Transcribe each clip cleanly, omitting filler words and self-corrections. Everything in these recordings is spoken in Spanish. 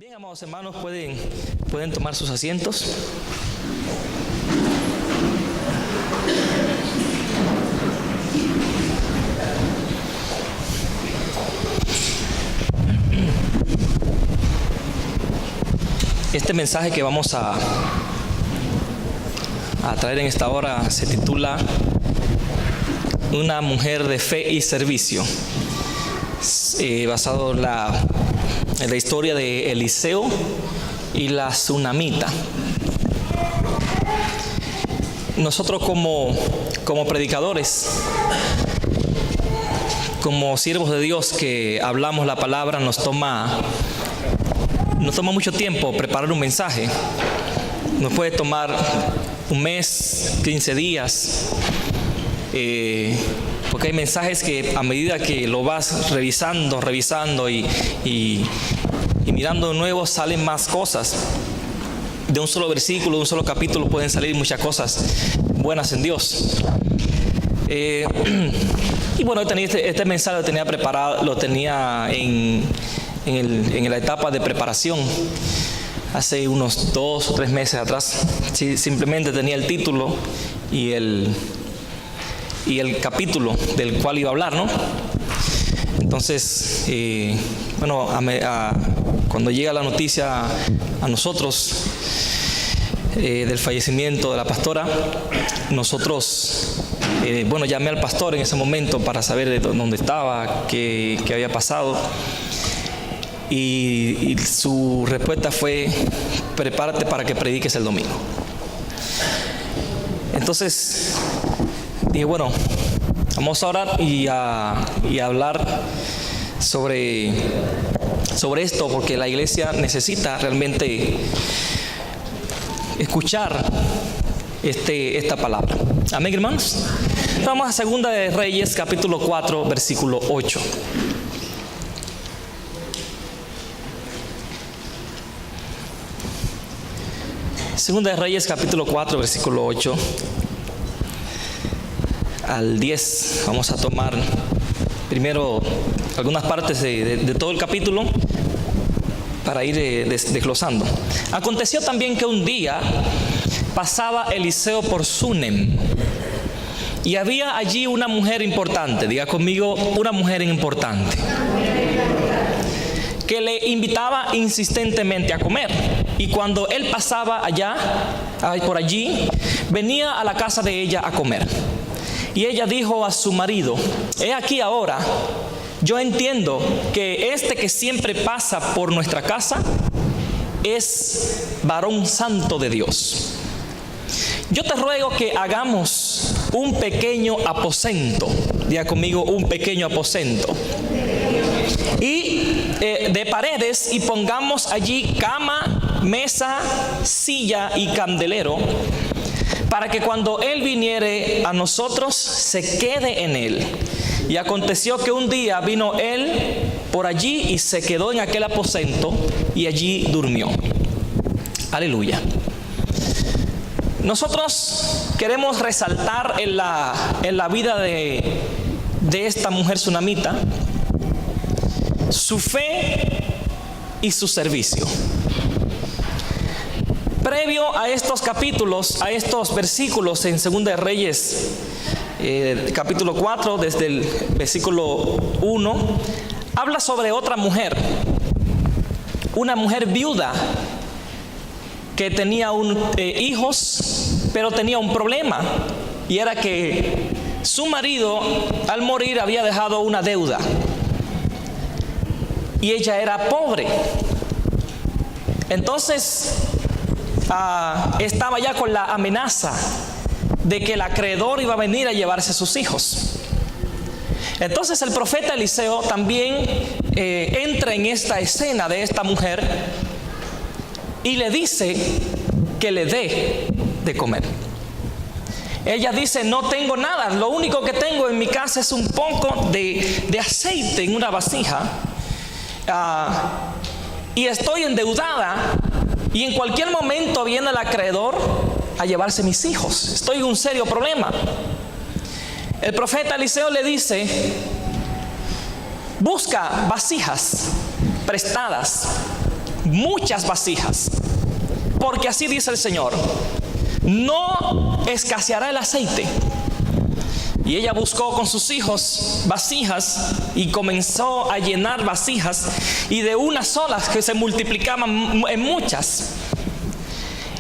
Bien, amados hermanos, pueden tomar sus asientos. Este mensaje que vamos a traer en esta hora se titula Una mujer de fe y servicio, basado en la historia de Eliseo y la tsunamita. Nosotros como predicadores, como siervos de Dios que hablamos la palabra, nos toma mucho tiempo preparar un mensaje. Nos puede tomar un mes, 15 días, porque hay mensajes que a medida que lo vas revisando y mirando de nuevo, salen más cosas. De un solo versículo, de un solo capítulo pueden salir muchas cosas buenas en Dios. Y bueno, este mensaje lo tenía preparado, lo tenía en la etapa de preparación hace unos 2 o 3 meses atrás. Sí, simplemente tenía el título y el capítulo del cual iba a hablar, ¿no? Entonces, cuando llega la noticia a nosotros del fallecimiento de la pastora, nosotros, llamé al pastor en ese momento para saber de dónde estaba, qué había pasado. Y su respuesta fue: prepárate para que prediques el domingo. Entonces dije, bueno, vamos a orar y a hablar sobre esto, porque la iglesia necesita realmente escuchar esta palabra. Amén, hermanos. Vamos a 2 de Reyes, capítulo 4, versículo 8. Segunda de Reyes, capítulo 4, versículo 8 al 10. Vamos a tomar primero algunas partes de todo el capítulo para ir desglosando. Aconteció también que un día pasaba Eliseo por Sunem, y había allí una mujer importante. Diga conmigo, una mujer importante, que le invitaba insistentemente a comer. Y cuando él pasaba por allí, venía a la casa de ella a comer. Y ella dijo a su marido: he aquí ahora, yo entiendo que este que siempre pasa por nuestra casa es varón santo de Dios. Yo te ruego que hagamos un pequeño aposento. Diga conmigo, un pequeño aposento. Y de paredes, y pongamos allí cama, mesa, silla y candelero, para que cuando él viniere a nosotros se quede en él. Y aconteció que un día vino él por allí y se quedó en aquel aposento y allí durmió. Aleluya. Nosotros queremos resaltar en la vida de esta mujer tsunamita su fe y su servicio. Previo a estos capítulos, a estos versículos en 2 de Reyes, capítulo 4, desde el versículo 1, habla sobre otra mujer, una mujer viuda que tenía hijos, pero tenía un problema, y era que su marido al morir había dejado una deuda y ella era pobre. Entonces estaba ya con la amenaza de que el acreedor iba a venir a llevarse a sus hijos. Entonces el profeta Eliseo también entra en esta escena de esta mujer y le dice que le dé de comer. Ella dice: no tengo nada, lo único que tengo en mi casa es un poco de aceite en una vasija, y estoy endeudada, y en cualquier momento viene el acreedor a llevarse mis hijos. Estoy en un serio problema. El profeta Eliseo le dice: busca vasijas prestadas muchas vasijas, porque así dice el Señor, no escaseará el aceite. Y ella buscó con sus hijos vasijas y comenzó a llenar vasijas, y de unas solas que se multiplicaban en muchas.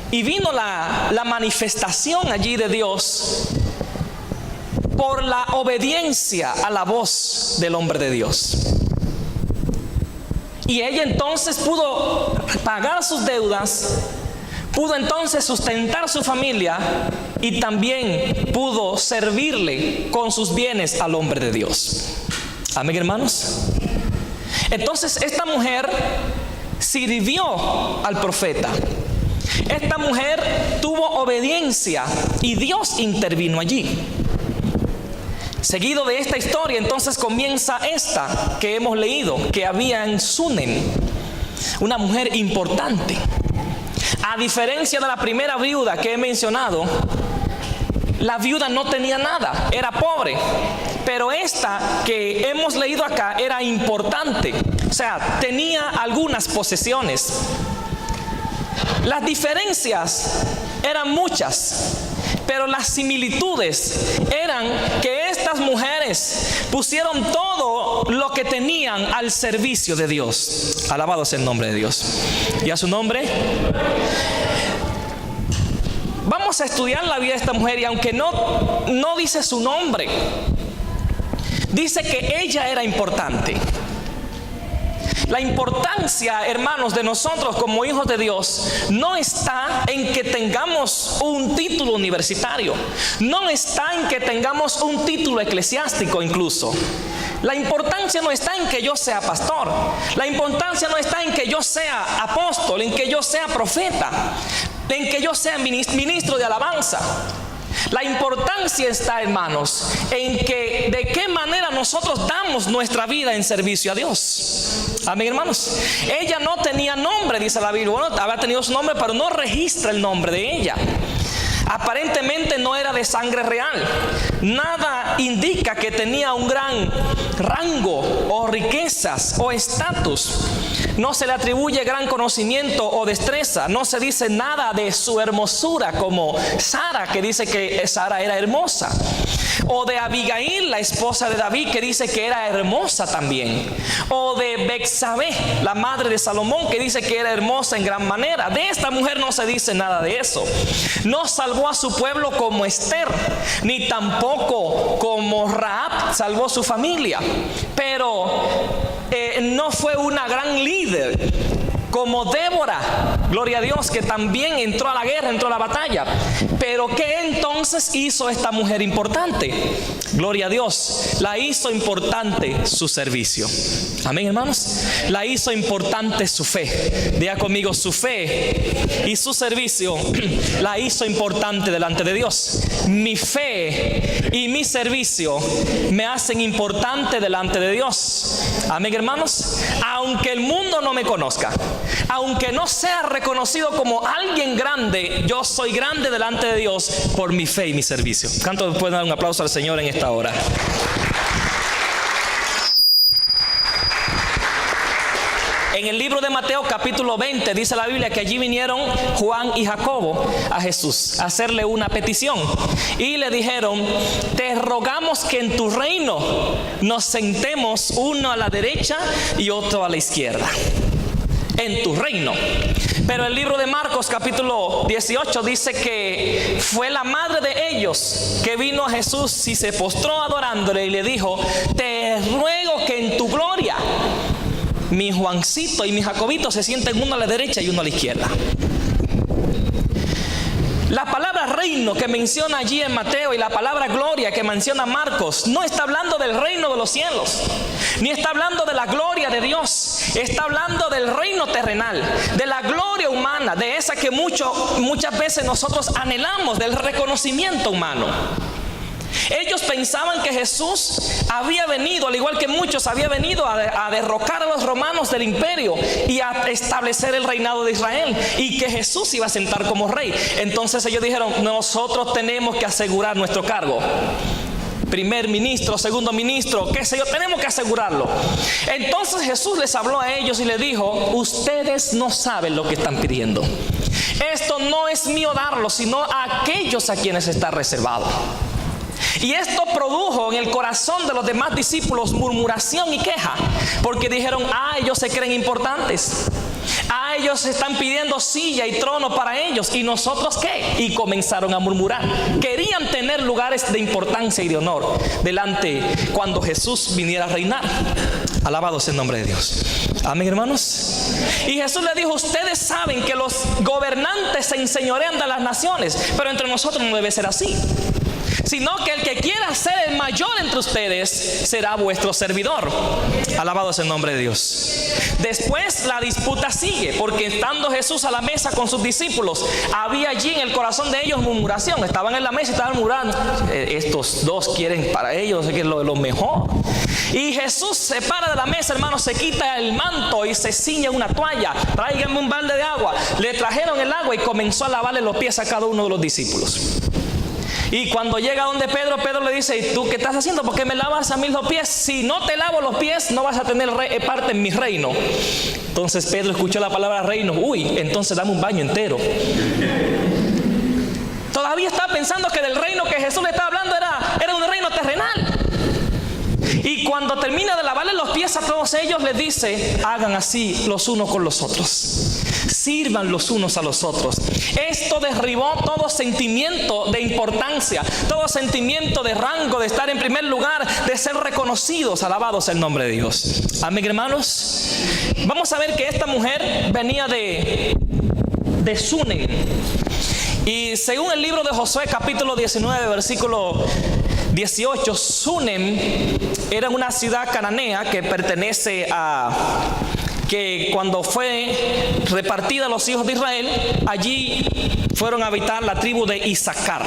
Y vino la manifestación allí de Dios por la obediencia a la voz del hombre de Dios. Y ella entonces pudo pagar sus deudas, pudo entonces sustentar su familia y también pudo servirle con sus bienes al hombre de Dios. Amén, hermanos. Entonces esta mujer sirvió al profeta. Esta mujer tuvo obediencia y Dios intervino allí. Seguido de esta historia, entonces comienza esta que hemos leído, que había en Sunem, una mujer importante. A diferencia de la primera viuda que he mencionado, la viuda no tenía nada, era pobre. Pero esta que hemos leído acá era importante, o sea, tenía algunas posesiones. Las diferencias eran muchas, pero las similitudes eran que estas mujeres pusieron todo lo que tenían al servicio de Dios. Alabado sea el nombre de Dios. ¿Y a su nombre? Vamos a estudiar la vida de esta mujer, y aunque no dice su nombre, dice que ella era importante. La importancia, hermanos, de nosotros como hijos de Dios no está en que tengamos un título universitario, no está en que tengamos un título eclesiástico incluso. La importancia no está en que yo sea pastor, la importancia no está en que yo sea apóstol, en que yo sea profeta, en que yo sea ministro de alabanza. La importancia está, hermanos, en que de qué manera nosotros damos nuestra vida en servicio a Dios. Amén, hermanos. Ella no tenía nombre, dice la Biblia. Bueno, había tenido su nombre, pero no registra el nombre de ella. Aparentemente no era de sangre real. Nada indica que tenía un gran rango o riquezas o estatus. No se le atribuye gran conocimiento o destreza. No se dice nada de su hermosura, como Sara, que dice que Sara era hermosa. O de Abigail, la esposa de David, que dice que era hermosa también. O de Betsabé, la madre de Salomón, que dice que era hermosa en gran manera. De esta mujer no se dice nada de eso. No salvó a su pueblo como Esther, ni tampoco como Rahab salvó su familia. Pero no fue una gran líder como Débora, gloria a Dios, que también entró a la guerra, entró a la batalla. Pero ¿qué entonces hizo esta mujer importante? Gloria a Dios, la hizo importante su servicio. Amén, hermanos. La hizo importante su fe. Diga conmigo, su fe y su servicio la hizo importante delante de Dios. Mi fe y mi servicio me hacen importante delante de Dios. Amén, hermanos. Aunque el mundo no me conozca, aunque no sea reconocido como alguien grande, yo soy grande delante de Dios por mi fe y mi servicio. ¿Cuántos pueden dar un aplauso al Señor en esta hora? En el libro de Mateo capítulo 20 dice la Biblia que allí vinieron Juan y Jacobo a Jesús a hacerle una petición y le dijeron: te rogamos que en tu reino nos sentemos uno a la derecha y otro a la izquierda. En tu reino. Pero el libro de Marcos capítulo 18 dice que fue la madre de ellos que vino a Jesús y se postró adorándole y le dijo: te ruego que en tu gloria mi Juancito y mi Jacobito se sienten uno a la derecha y uno a la izquierda. La palabra reino que menciona allí en Mateo y la palabra gloria que menciona Marcos no está hablando del reino de los cielos, ni está hablando de la gloria de Dios. Está hablando del reino terrenal, de la gloria humana, de esa que muchas veces nosotros anhelamos, del reconocimiento humano. Ellos pensaban que Jesús había venido, al igual que muchos, había venido a derrocar a los romanos del imperio y a establecer el reinado de Israel, y que Jesús iba a sentar como rey. Entonces ellos dijeron: nosotros tenemos que asegurar nuestro cargo. primer ministro, segundo ministro, qué sé yo, tenemos que asegurarlo. Entonces Jesús les habló a ellos y les dijo: ustedes no saben lo que están pidiendo. Esto no es mío darlo, sino a aquellos a quienes está reservado. Y esto produjo en el corazón de los demás discípulos murmuración y queja, porque dijeron: ellos se creen importantes, ellos están pidiendo silla y trono para ellos, ¿y nosotros qué? Y comenzaron a murmurar. Querían tener lugares de importancia y de honor delante cuando Jesús viniera a reinar. Alabado sea el nombre de Dios. Amén, hermanos. Y Jesús le dijo: ustedes saben que los gobernantes se enseñorean de las naciones, pero entre nosotros no debe ser así, sino que el que quiera ser el mayor entre ustedes será vuestro servidor. Alabado sea el nombre de Dios. Después la disputa sigue, porque estando Jesús a la mesa con sus discípulos, había allí en el corazón de ellos murmuración. Estaban en la mesa y estaban murmurando: estos dos quieren para ellos que es lo mejor. Y Jesús se para de la mesa, hermanos, se quita el manto y se ciñe una toalla. Tráiganme un balde de agua. Le trajeron el agua y comenzó a lavarle los pies a cada uno de los discípulos. Y cuando llega donde Pedro, Pedro le dice: ¿y tú qué estás haciendo? ¿Por qué me lavas a mí los pies? Si no te lavo los pies, no vas a tener parte en mi reino. Entonces Pedro escuchó la palabra reino. Entonces dame un baño entero. Todavía estaba pensando que del reino que Jesús le estaba hablando era un reino terrenal. Y cuando termina de lavarle los pies a todos ellos, les dice: hagan así los unos con los otros, sirvan los unos a los otros. Esto derribó todo sentimiento de importancia, todo sentimiento de rango, de estar en primer lugar, de ser reconocidos. Alabados el nombre de Dios. Amén, hermanos. Vamos a ver que esta mujer venía de Sunem. Y según el libro de Josué, capítulo 19, versículo 18, Sunem era una ciudad cananea que pertenece que cuando fue repartida a los hijos de Israel, allí fueron a habitar la tribu de Isaacar.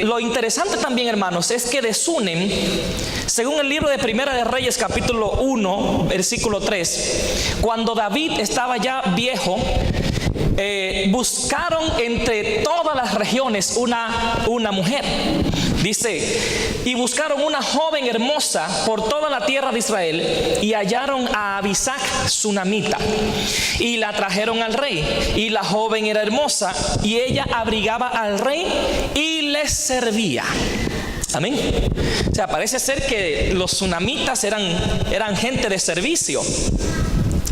Lo interesante también, hermanos, es que de Sunem, según el libro de Primera de Reyes, capítulo 1, versículo 3, cuando David estaba ya viejo, buscaron entre todas las regiones una mujer. Dice: y buscaron una joven hermosa por toda la tierra de Israel, y hallaron a Abisac sunamita, y la trajeron al rey. Y la joven era hermosa, y ella abrigaba al rey y le servía. Amén. O sea, parece ser que los sunamitas eran gente de servicio.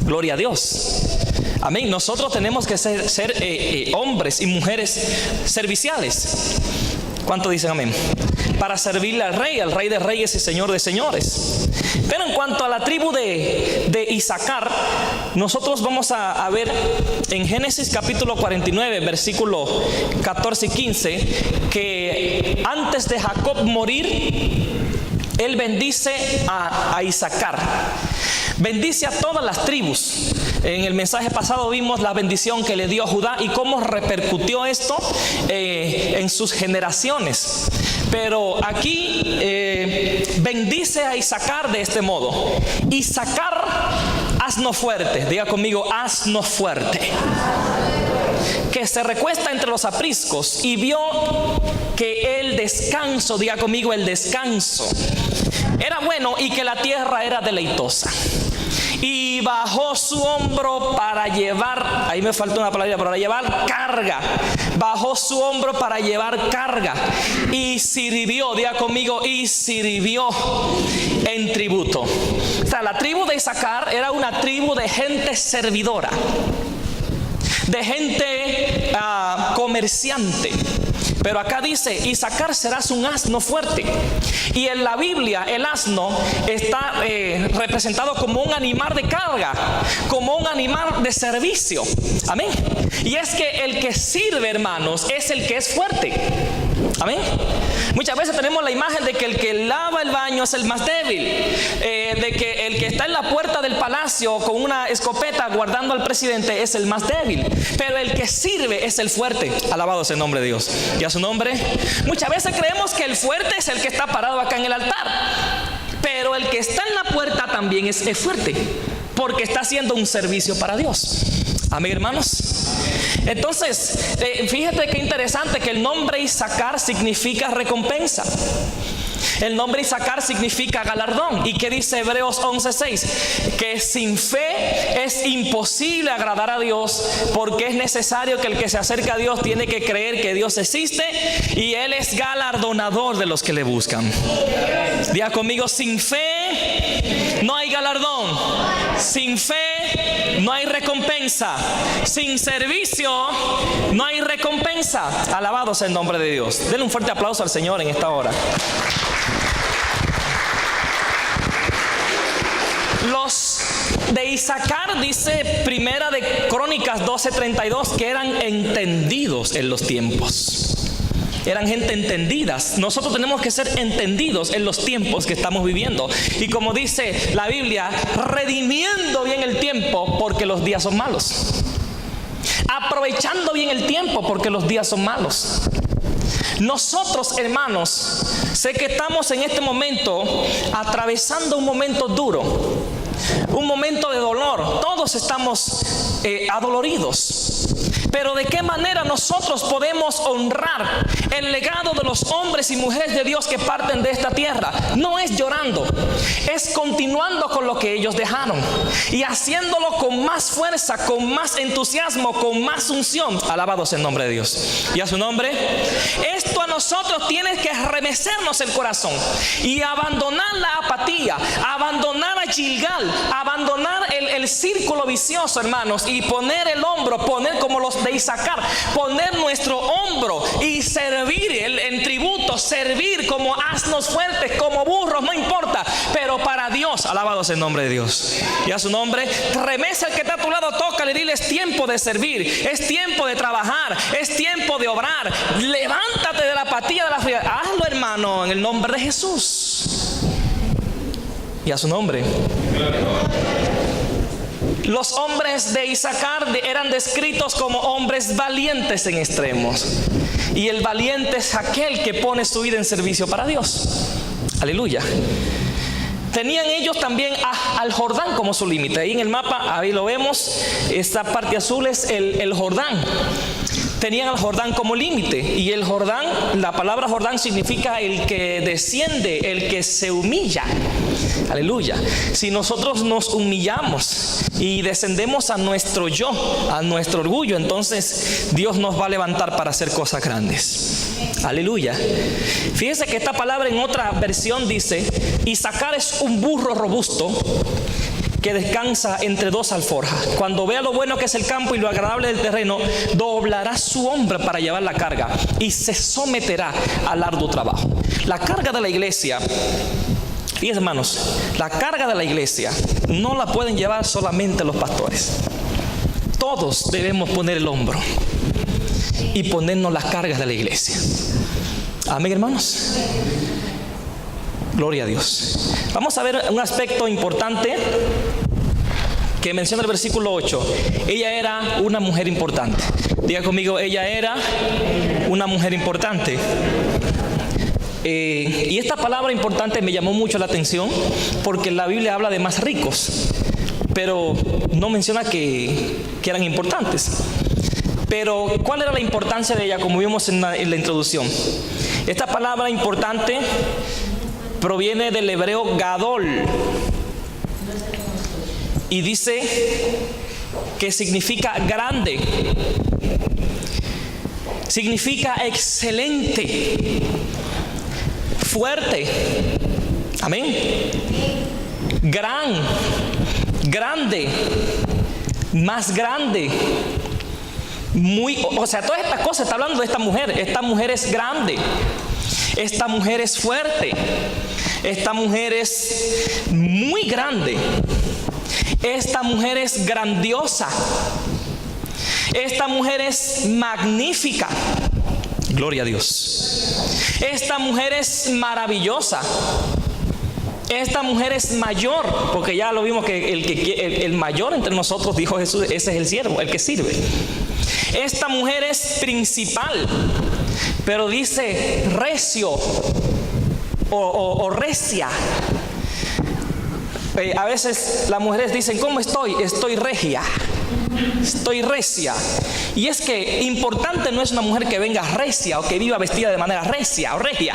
Gloria a Dios. Amén. Nosotros tenemos que ser hombres y mujeres serviciales. ¿Cuánto dicen amén? Para servirle al rey de reyes y señor de señores. Pero en cuanto a la tribu de Isaacar, nosotros vamos a ver en Génesis capítulo 49, versículo 14 y 15, que antes de Jacob morir, él bendice a Isaacar. Bendice a todas las tribus. En el mensaje pasado vimos la bendición que le dio a Judá y cómo repercutió esto en sus generaciones. Pero aquí bendice a Isaacar de este modo: Isaacar, asno fuerte. Diga conmigo: asno fuerte, que se recuesta entre los apriscos y vio que el descanso, diga conmigo, el descanso era bueno y que la tierra era deleitosa. Y bajó su hombro para llevar, ahí me falta una palabra, para llevar carga. Bajó su hombro para llevar carga y sirvió, diga conmigo, y sirvió en tributo. O sea, la tribu de Isaacar era una tribu de gente servidora, de gente comerciante. Pero acá dice: Isaacar serás un asno fuerte. Y en la Biblia el asno está representado como un animal de carga, como un animal de servicio. Amén. Y es que el que sirve, hermanos, es el que es fuerte. Amén. Muchas veces tenemos la imagen de que el que lava el baño es el más débil, de que el que está en la puerta del palacio con una escopeta guardando al presidente es el más débil, pero el que sirve es el fuerte. Alabado sea el nombre de Dios y a su nombre. Muchas veces creemos que el fuerte es el que está parado acá en el altar, pero el que está en la puerta también es fuerte, porque está haciendo un servicio para Dios. Amén, hermanos. Entonces, fíjate qué interesante que el nombre Isaacar significa recompensa. El nombre Isaacar significa galardón. ¿Y qué dice Hebreos 11:6? Que sin fe es imposible agradar a Dios, porque es necesario que el que se acerca a Dios tiene que creer que Dios existe y Él es galardonador de los que le buscan. Diga conmigo, sin fe no hay galardón. Sin fe no hay recompensa. Sin servicio no hay recompensa. Alabado sea el nombre de Dios. Denle un fuerte aplauso al Señor en esta hora. Los de Isaacar, dice Primera de Crónicas 12:32, que eran entendidos en los tiempos. Eran gente entendidas. Nosotros tenemos que ser entendidos en los tiempos que estamos viviendo. Y como dice la Biblia, redimiendo bien el tiempo porque los días son malos. Aprovechando bien el tiempo porque los días son malos. Nosotros, hermanos, sé que estamos en este momento atravesando un momento duro, un momento de dolor. Todos estamos adoloridos. Pero ¿de qué manera nosotros podemos honrar el legado de los hombres y mujeres de Dios que parten de esta tierra? No es llorando, es continuando con lo que ellos dejaron y haciéndolo con más fuerza, con más entusiasmo, con más unción. Alabado sea el nombre de Dios y a su nombre. Esto a nosotros tiene que remecernos el corazón y abandonar la apatía, abandonar a Gilgal, abandonar el círculo vicioso, hermanos, y poner el hombro, poner como los de Isaacar, poner nuestro hombro y servir en tributo, servir como asnos fuertes, como burros, no importa, pero para Dios. Alabado sea el nombre de Dios y a su nombre. Remesa al que está a tu lado, tócale y dile: es tiempo de servir, es tiempo de trabajar, es tiempo de obrar. Levántate de la apatía, de la frialdad. Hazlo, hermano, en el nombre de Jesús y a su nombre. Los hombres de Isaacar eran descritos como hombres valientes en extremos. Y el valiente es aquel que pone su vida en servicio para Dios. Aleluya. Tenían ellos también al Jordán como su límite. Ahí en el mapa, ahí lo vemos. Esta parte azul es el Jordán. Tenían al Jordán como límite. Y el Jordán, la palabra Jordán significa el que desciende, el que se humilla. Aleluya. Si nosotros nos humillamos y descendemos a nuestro yo, a nuestro orgullo, entonces Dios nos va a levantar para hacer cosas grandes. Aleluya. Fíjense que esta palabra en otra versión dice: Isaacar es un burro robusto que descansa entre dos alforjas. Cuando vea lo bueno que es el campo y lo agradable del terreno, doblará su hombro para llevar la carga y se someterá al arduo trabajo. La carga de la iglesia, fíjense, hermanos, la carga de la iglesia no la pueden llevar solamente los pastores. Todos debemos poner el hombro y ponernos las cargas de la iglesia. Amén, hermanos. Gloria a Dios. Vamos a ver un aspecto importante que menciona el versículo 8. Ella era una mujer importante. Diga conmigo: ella era una mujer importante. Y esta palabra importante me llamó mucho la atención porque la Biblia habla de más ricos, pero no menciona que eran importantes. Pero ¿cuál era la importancia de ella? Como vimos en la introducción, esta palabra importante proviene del hebreo gadol y dice que significa grande, significa excelente, fuerte. Amén. Grande, más grande, muy, o sea, todas estas cosas está hablando de esta mujer. Esta mujer es grande, esta mujer es fuerte, esta mujer es muy grande, esta mujer es grandiosa, esta mujer es magnífica. Gloria a Dios. Esta mujer es maravillosa. Esta mujer es mayor, porque ya lo vimos que el mayor entre nosotros, dijo Jesús, ese es el siervo, el que sirve. Esta mujer es principal, pero dice recio o recia. A veces las mujeres dicen: ¿cómo estoy? Estoy regia. estoy recia. Y es que importante no es una mujer que venga recia o que viva vestida de manera recia o regia,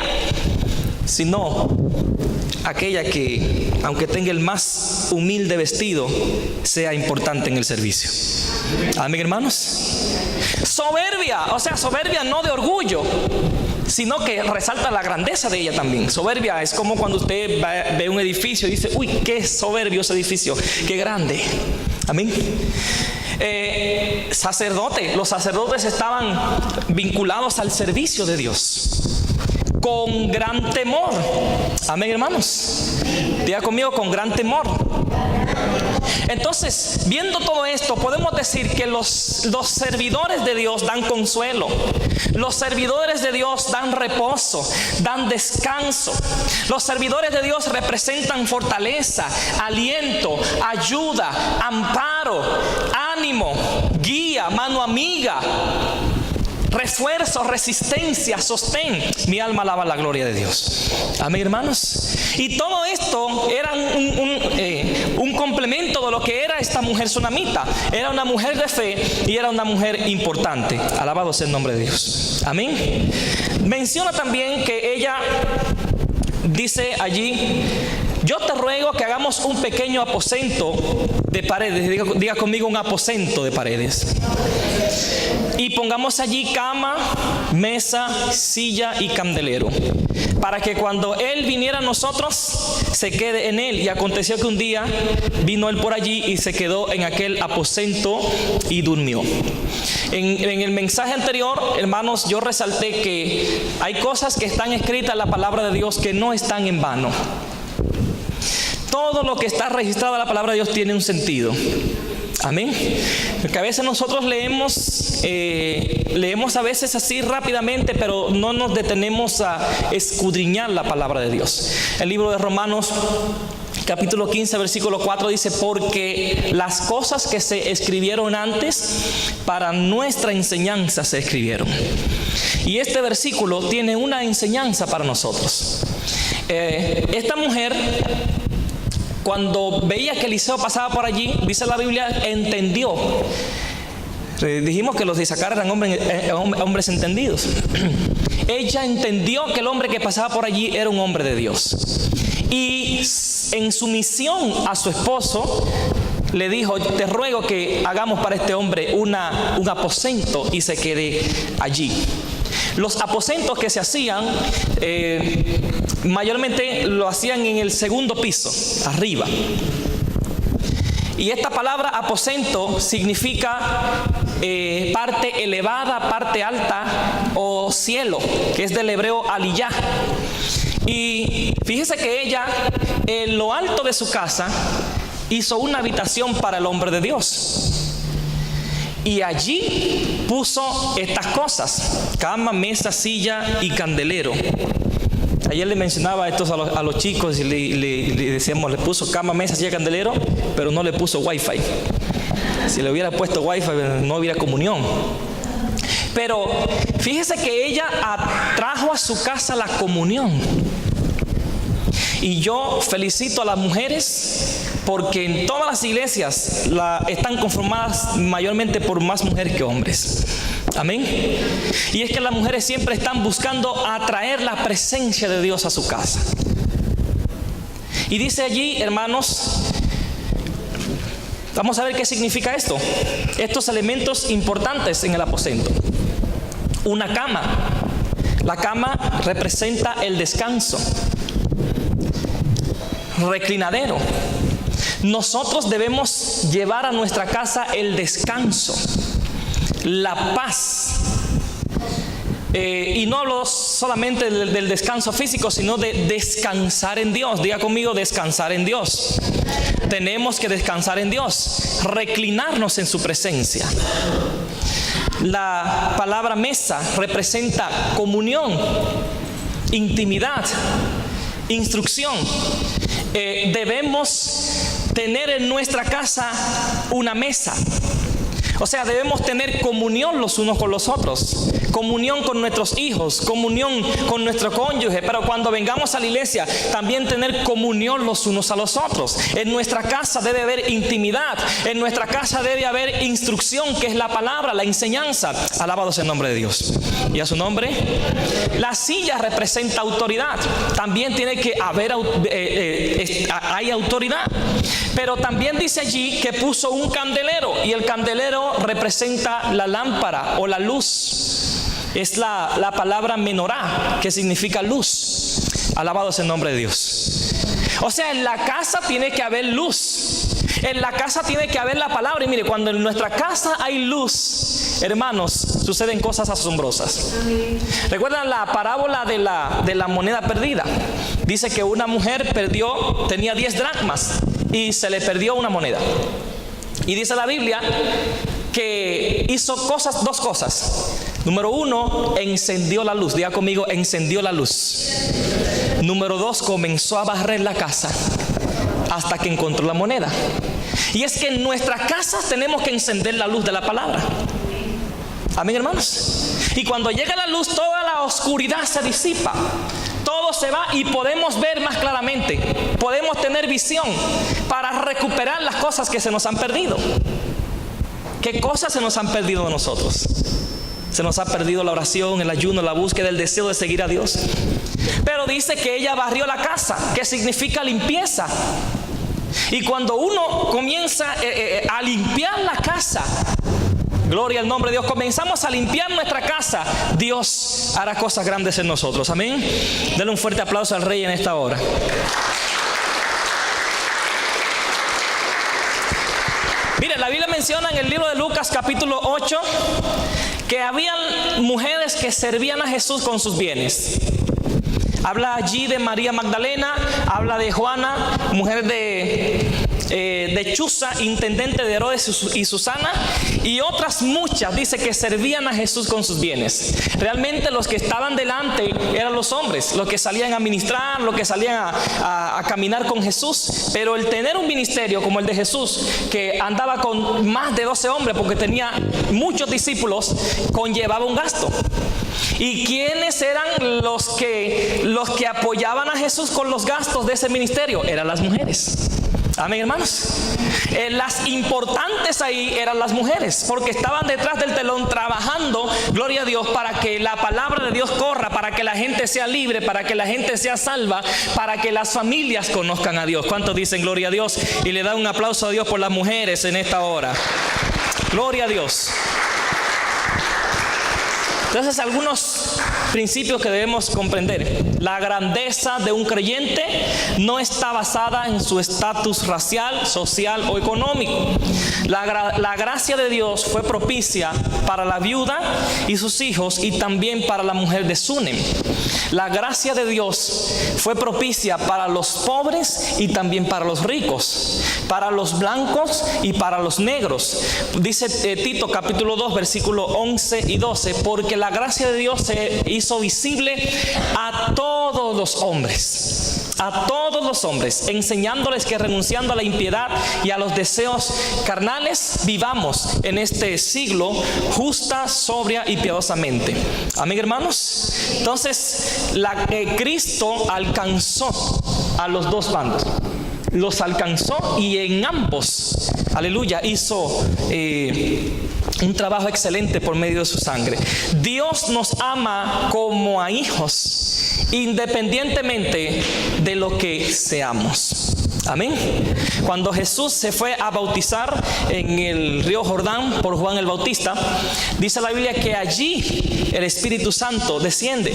sino aquella que, aunque tenga el más humilde vestido, sea importante en el servicio. Amén, hermanos. Soberbia, o sea, soberbia no de orgullo, sino que resalta la grandeza de ella también. Soberbia es como cuando usted ve un edificio y dice: uy, qué soberbio ese edificio, qué grande. Amén. Sacerdote, los sacerdotes estaban vinculados al servicio de Dios con gran temor. Amén, hermanos. Diga conmigo: con gran temor. Entonces, viendo todo esto, podemos decir que los servidores de Dios dan consuelo. Los servidores de Dios dan reposo, dan descanso. Los servidores de Dios representan fortaleza, aliento, ayuda, amparo, ánimo, guía, mano amiga, refuerzo, resistencia, sostén. Mi alma alaba la gloria de Dios. Amén, hermanos. Y todo esto era un complemento de lo que era esta mujer sunamita. Era una mujer de fe y era una mujer importante. Alabado sea el nombre de Dios. Amén. Menciona también que ella dice allí: yo te ruego que hagamos un pequeño aposento de paredes. Diga conmigo: un aposento de paredes. Y pongamos allí cama, mesa, silla y candelero, para que cuando Él viniera a nosotros, se quede en Él. Y aconteció que un día vino Él por allí y se quedó en aquel aposento y durmió. En el mensaje anterior, hermanos, yo resalté que hay cosas que están escritas en la palabra de Dios que no están en vano. Todo lo que está registrado en la palabra de Dios tiene un sentido. Amén. Porque a veces nosotros leemos a veces así rápidamente, pero no nos detenemos a escudriñar la palabra de Dios. El libro de Romanos, capítulo 15, versículo 4 dice: porque las cosas que se escribieron antes para nuestra enseñanza se escribieron. Y este versículo tiene una enseñanza para nosotros. Esta mujer, cuando veía que Eliseo pasaba por allí, dice la Biblia, entendió. Dijimos que los de Isaacar eran hombres entendidos. Ella entendió que el hombre que pasaba por allí era un hombre de Dios. Y en sumisión a su esposo, le dijo: te ruego que hagamos para este hombre un aposento y se quede allí. Los aposentos que se hacían, mayormente lo hacían en el segundo piso, arriba. Y esta palabra aposento significa parte elevada, parte alta o cielo, que es del hebreo aliyah. Y fíjese que ella, en lo alto de su casa, hizo una habitación para el hombre de Dios. Y allí puso estas cosas: cama, mesa, silla y candelero. Ayer le mencionaba esto a los chicos y le decíamos: le puso cama, mesa, silla, candelero, pero no le puso wifi. Si le hubiera puesto wifi, no hubiera comunión. Pero fíjese que ella atrajo a su casa la comunión. Y yo felicito a las mujeres, porque en todas las iglesias están conformadas mayormente por más mujeres que hombres. Amén. Y es que las mujeres siempre están buscando atraer la presencia de Dios a su casa. Y dice allí, hermanos, vamos a ver qué significa esto. Estos elementos importantes en el aposento. Una cama. La cama representa el descanso. Reclinadero. Nosotros debemos llevar a nuestra casa el descanso, la paz. Y no hablo solamente del descanso físico, sino de descansar en Dios. Diga conmigo: descansar en Dios. Tenemos que descansar en Dios, reclinarnos en su presencia. La palabra mesa representa comunión, intimidad, instrucción. Debemos tener en nuestra casa una mesa. O sea, debemos tener comunión los unos con los otros, comunión con nuestros hijos, comunión con nuestro cónyuge, pero cuando vengamos a la iglesia, también tener comunión los unos a los otros. En nuestra casa debe haber intimidad, en nuestra casa debe haber instrucción, que es la palabra, la enseñanza. Alabado sea el nombre de Dios. ¿Y a su nombre? La silla representa autoridad. También tiene que haber hay autoridad. Pero también dice allí que puso un candelero, y el candelero representa la lámpara o la luz. Es la palabra menorá, que significa luz. Alabado sea el nombre de Dios. O sea, en la casa tiene que haber luz. En la casa tiene que haber la palabra. Y mire, cuando en nuestra casa hay luz, hermanos, suceden cosas asombrosas. ¿Recuerdan la parábola de la moneda perdida? Dice que una mujer tenía 10 dracmas y se le perdió una moneda. Y dice la Biblia que hizo dos cosas. Número 1, encendió la luz. Diga conmigo, encendió la luz. Número 2, comenzó a barrer la casa hasta que encontró la moneda. Y es que en nuestras casas tenemos que encender la luz de la palabra. Amén, hermanos. Y cuando llega la luz, toda la oscuridad se disipa. Todo se va y podemos ver más claramente. Podemos tener visión para recuperar las cosas que se nos han perdido. ¿Qué cosas se nos han perdido de nosotros? Se nos ha perdido la oración, el ayuno, la búsqueda, el deseo de seguir a Dios. Pero dice que ella barrió la casa, que significa limpieza. Y cuando uno comienza a limpiar la casa, gloria al nombre de Dios, comenzamos a limpiar nuestra casa, Dios hará cosas grandes en nosotros. Amén. Denle un fuerte aplauso al Rey en esta hora. Mire, la Biblia menciona en el libro de Lucas capítulo 8 que habían mujeres que servían a Jesús con sus bienes. Habla allí de María Magdalena, habla de Juana, mujer de Chuza, intendente de Herodes y Susana, y otras muchas, dice que servían a Jesús con sus bienes. Realmente los que estaban delante eran los hombres, los que salían a ministrar, los que salían a caminar con Jesús. Pero el tener un ministerio como el de Jesús, que andaba con más de 12 hombres porque tenía muchos discípulos, conllevaba un gasto. ¿Y quiénes eran los que apoyaban a Jesús con los gastos de ese ministerio? Eran las mujeres. Amén, hermanos. Las importantes ahí eran las mujeres, porque estaban detrás del telón trabajando, gloria a Dios, para que la palabra de Dios corra, para que la gente sea libre, para que la gente sea salva, para que las familias conozcan a Dios. ¿Cuántos dicen gloria a Dios? Y le dan un aplauso a Dios por las mujeres en esta hora. Gloria a Dios. Entonces, algunos principios que debemos comprender. La grandeza de un creyente no está basada en su estatus racial, social o económico. La gracia de Dios fue propicia para la viuda y sus hijos, y también para la mujer de Sunem. La gracia de Dios fue propicia para los pobres y también para los ricos, para los blancos y para los negros. Dice Tito capítulo 2 versículo 11 y 12, porque la gracia de Dios se hizo visible a todos los hombres, enseñándoles que renunciando a la impiedad y a los deseos carnales, vivamos en este siglo justa, sobria y piadosamente. Amén, hermanos. Entonces, Cristo alcanzó a los dos bandos. Los alcanzó y en ambos, aleluya, hizo un trabajo excelente por medio de su sangre. Dios nos ama como a hijos, independientemente de lo que seamos. Amén. Cuando Jesús se fue a bautizar en el río Jordán por Juan el Bautista, dice la Biblia que allí el Espíritu Santo desciende,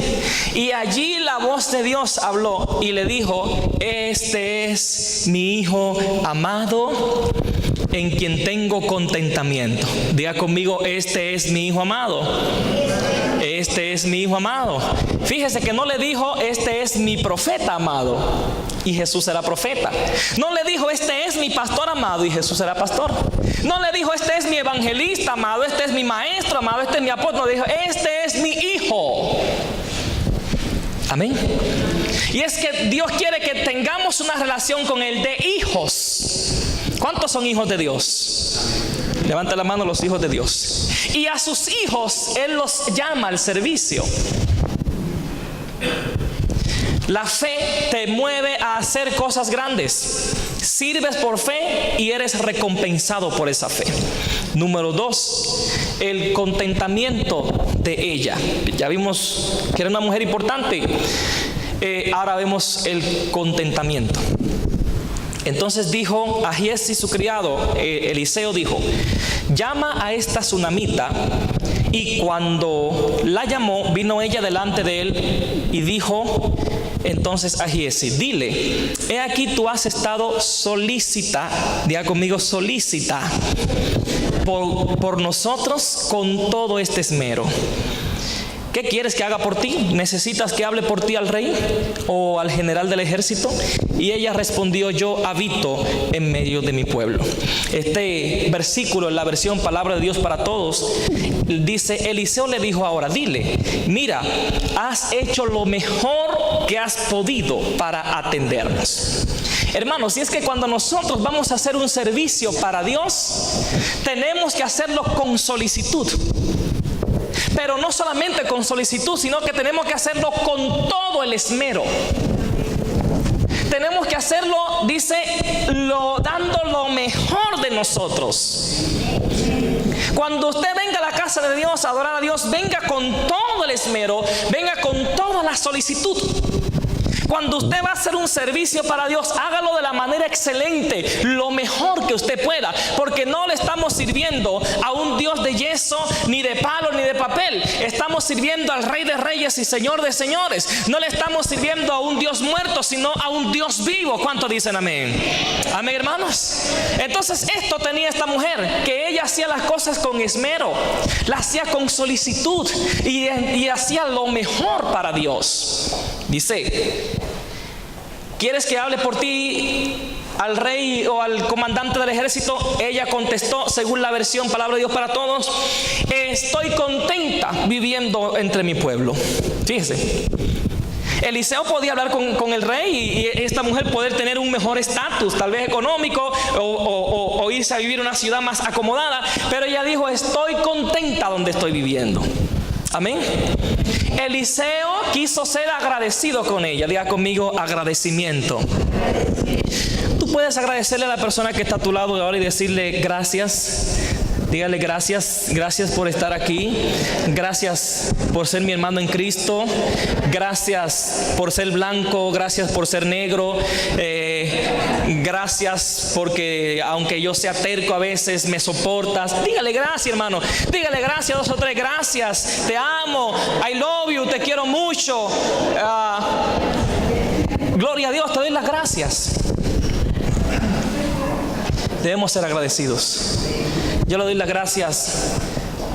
y allí la voz de Dios habló y le dijo: este es mi Hijo amado, en quien tengo contentamiento. Diga conmigo: este es mi Hijo amado. Este es mi Hijo amado. Fíjese que no le dijo: este es mi profeta amado, y Jesús era profeta. No le dijo: este es mi pastor amado, y Jesús era pastor. No le dijo: este es mi evangelista amado, este es mi maestro amado, este es mi apóstol. No, dijo: este es mi Hijo. Amén. Y es que Dios quiere que tengamos una relación con Él de hijos. ¿Cuántos son hijos de Dios? Levanta la mano los hijos de Dios. Y a sus hijos Él los llama al servicio. La fe te mueve a hacer cosas grandes. Sirves por fe y eres recompensado por esa fe. Número 2, el contentamiento de ella. Ya vimos que era una mujer importante. Ahora vemos el contentamiento. Entonces dijo a Giezi su criado, Eliseo dijo: llama a esta sunamita. Y cuando la llamó, vino ella delante de él y dijo entonces a Giezi: dile, he aquí tú has estado solícita, diga conmigo, solícita, por nosotros con todo este esmero. ¿Qué quieres que haga por ti? ¿Necesitas que hable por ti al rey o al general del ejército? Y ella respondió: yo habito en medio de mi pueblo. Este versículo en la versión Palabra de Dios para Todos dice: Eliseo le dijo ahora, dile, mira, has hecho lo mejor que has podido para atendernos. Hermanos, y es que cuando nosotros vamos a hacer un servicio para Dios, tenemos que hacerlo con solicitud. Pero no solamente con solicitud, sino que tenemos que hacerlo con todo el esmero. Tenemos que hacerlo, dice, dando lo mejor de nosotros. Cuando usted venga a la casa de Dios a adorar a Dios, venga con todo el esmero, venga con toda la solicitud. Cuando usted va a hacer un servicio para Dios, hágalo de la manera excelente, lo mejor que usted pueda, porque no le estamos sirviendo a un Dios de yeso, ni de palo, ni de papel. Estamos sirviendo al Rey de Reyes y Señor de Señores. No le estamos sirviendo a un Dios muerto, sino a un Dios vivo. ¿Cuántos dicen amén? Amén, hermanos. Entonces esto tenía esta mujer, que ella hacía las cosas con esmero, la hacía con solicitud y hacía lo mejor para Dios. Dice: ¿quieres que hable por ti al rey o al comandante del ejército? Ella contestó, según la versión Palabra de Dios para Todos: estoy contenta viviendo entre mi pueblo. Fíjese, Eliseo podía hablar con el rey y esta mujer poder tener un mejor estatus, tal vez económico, o irse a vivir en una ciudad más acomodada, pero ella dijo: estoy contenta donde estoy viviendo. Amén. Eliseo quiso ser agradecido con ella. Diga conmigo: agradecimiento. Tú puedes agradecerle a la persona que está a tu lado ahora y decirle: gracias. Dígale: gracias, gracias por estar aquí. Gracias por ser mi hermano en Cristo. Gracias por ser blanco. Gracias por ser negro. Gracias porque aunque yo sea terco a veces me soportas. Dígale gracias, hermano. Dígale gracias 2 o 3. Gracias, te amo, I love you, te quiero mucho. Gloria a Dios, te doy las gracias. Debemos ser agradecidos. Yo le doy las gracias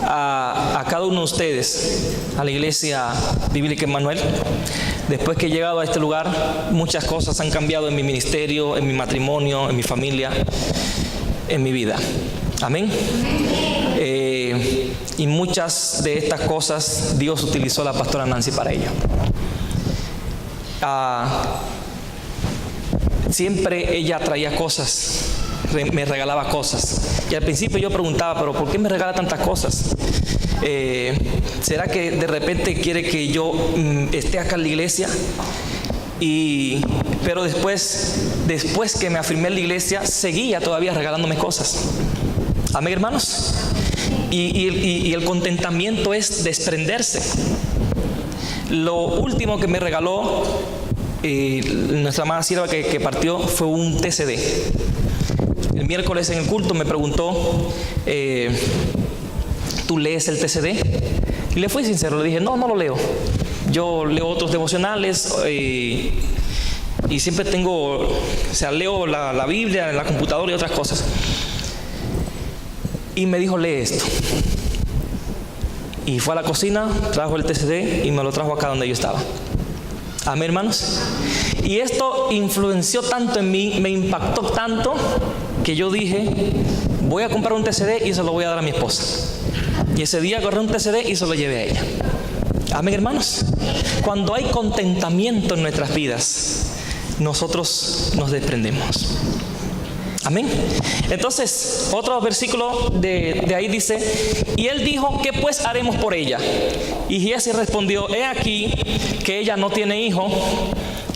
a cada uno de ustedes, a la Iglesia Bíblica Emmanuel. Después que he llegado a este lugar, muchas cosas han cambiado en mi ministerio, en mi matrimonio, en mi familia, en mi vida. Amén. Y muchas de estas cosas Dios utilizó a la pastora Nancy para ello. Siempre ella traía cosas, me regalaba cosas. Y al principio yo preguntaba: ¿pero por qué me regala tantas cosas? ¿Será que de repente quiere que yo esté acá en la iglesia? Pero después que me afirmé en la iglesia, seguía todavía regalándome cosas. Amén, hermanos. Y el contentamiento es desprenderse. Lo último que me regaló nuestra amada sierva que partió fue un TCD. El miércoles en el culto me preguntó: ¿tú lees el TCD? Y le fui sincero, le dije: no lo leo. Yo leo otros devocionales y siempre leo la Biblia en la computadora y otras cosas. Y me dijo: lee esto. Y fue a la cocina, trajo el TCD y me lo trajo acá donde yo estaba. Amén, hermanos. Y esto influenció tanto en mí, me impactó tanto, que yo dije: voy a comprar un TCD y se lo voy a dar a mi esposa. Y ese día agarré un TCD y se lo llevé a ella. Amén, hermanos. Cuando hay contentamiento en nuestras vidas, nosotros nos desprendemos. Amén. Entonces, otro versículo de ahí dice: y él dijo, ¿qué pues haremos por ella? Y Giezi respondió: he aquí que ella no tiene hijo